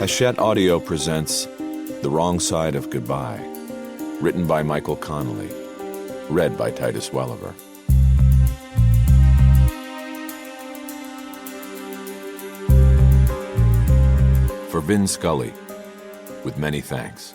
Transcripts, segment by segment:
Hachette Audio presents The Wrong Side of Goodbye, written by Michael Connelly, read by Titus Welliver. For Vin Scully, with many thanks.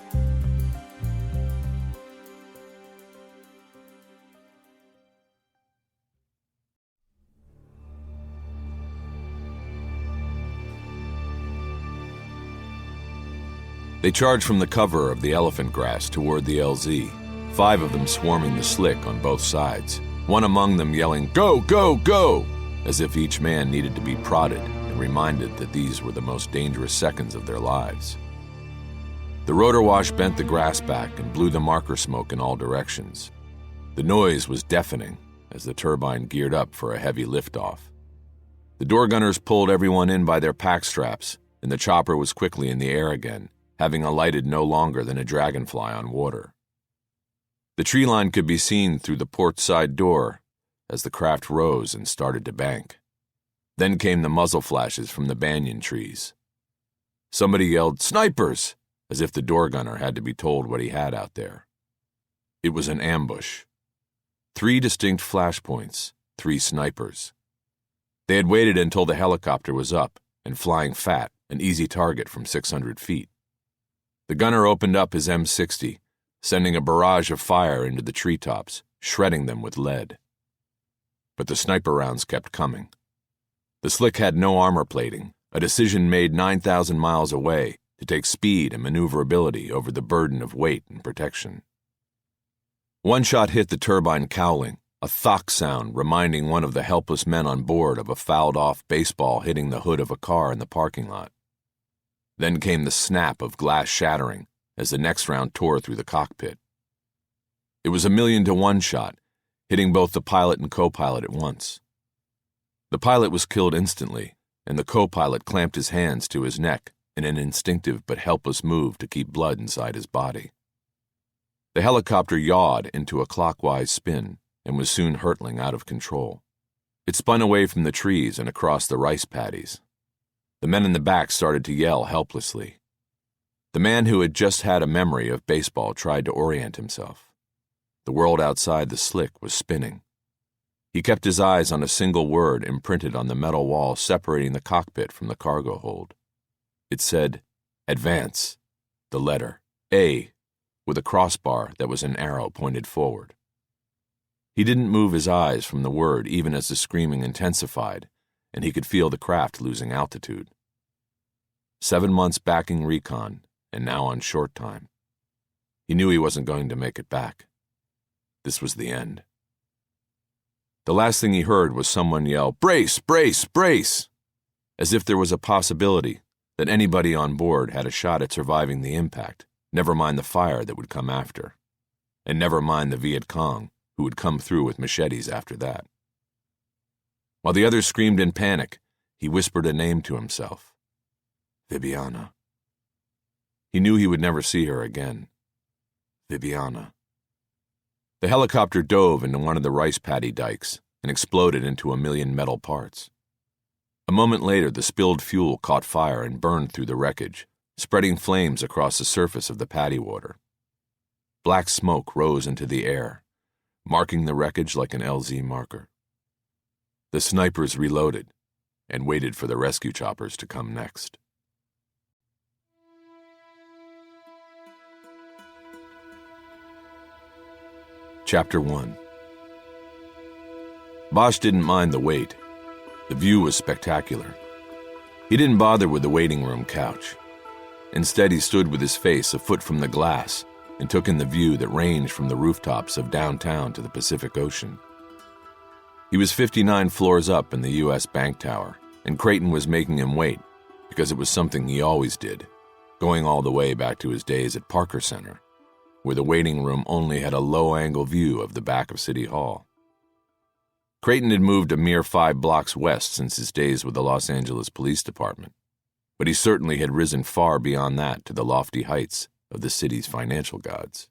They charged from the cover of the elephant grass toward the LZ, 5 of them swarming the slick on both sides, one among them yelling, "Go, go, go!" as if each man needed to be prodded and reminded that these were the most dangerous seconds of their lives. The rotor wash bent the grass back and blew the marker smoke in all directions. The noise was deafening as the turbine geared up for a heavy liftoff. The door gunners pulled everyone in by their pack straps, and the chopper was quickly in the air again, having alighted no longer than a dragonfly on water. The tree line could be seen through the port side door as the craft rose and started to bank. Then came the muzzle flashes from the banyan trees. Somebody yelled, "Snipers!" as if the door gunner had to be told what he had out there. It was an ambush. 3 distinct flashpoints, 3 snipers. They had waited until the helicopter was up and flying fat, an easy target from 600 feet. The gunner opened up his M60, sending a barrage of fire into the treetops, shredding them with lead. But the sniper rounds kept coming. The slick had no armor plating, a decision made 9,000 miles away to take speed and maneuverability over the burden of weight and protection. One shot hit the turbine cowling, a thock sound reminding one of the helpless men on board of a fouled-off baseball hitting the hood of a car in the parking lot. Then came the snap of glass shattering as the next round tore through the cockpit. It was a 1,000,000-to-1 shot, hitting both the pilot and co-pilot at once. The pilot was killed instantly, and the co-pilot clamped his hands to his neck in an instinctive but helpless move to keep blood inside his body. The helicopter yawed into a clockwise spin and was soon hurtling out of control. It spun away from the trees and across the rice paddies. The men in the back started to yell helplessly. The man who had just had a memory of baseball tried to orient himself. The world outside the slick was spinning. He kept his eyes on a single word imprinted on the metal wall separating the cockpit from the cargo hold. It said, "Advance," the letter A, with a crossbar that was an arrow pointed forward. He didn't move his eyes from the word even as the screaming intensified, and he could feel the craft losing altitude. 7 months backing recon, and now on short time. He knew he wasn't going to make it back. This was the end. The last thing he heard was someone yell, "Brace, brace, brace!" as if there was a possibility that anybody on board had a shot at surviving the impact, never mind the fire that would come after, and never mind the Viet Cong, who would come through with machetes after that. While the others screamed in panic, he whispered a name to himself. Viviana. He knew he would never see her again. Viviana. The helicopter dove into one of the rice paddy dikes and exploded into 1,000,000 metal parts. A moment later, the spilled fuel caught fire and burned through the wreckage, spreading flames across the surface of the paddy water. Black smoke rose into the air, marking the wreckage like an LZ marker. The snipers reloaded and waited for the rescue choppers to come next. Chapter 1. Bosch didn't mind the wait. The view was spectacular. He didn't bother with the waiting room couch. Instead, he stood with his face a foot from the glass and took in the view that ranged from the rooftops of downtown to the Pacific Ocean. He was 59 floors up in the U.S. Bank Tower, and Creighton was making him wait because it was something he always did, going all the way back to his days at Parker Center, where the waiting room only had a low-angle view of the back of City Hall. Creighton had moved a mere 5 blocks west since his days with the Los Angeles Police Department, but he certainly had risen far beyond that to the lofty heights of the city's financial gods.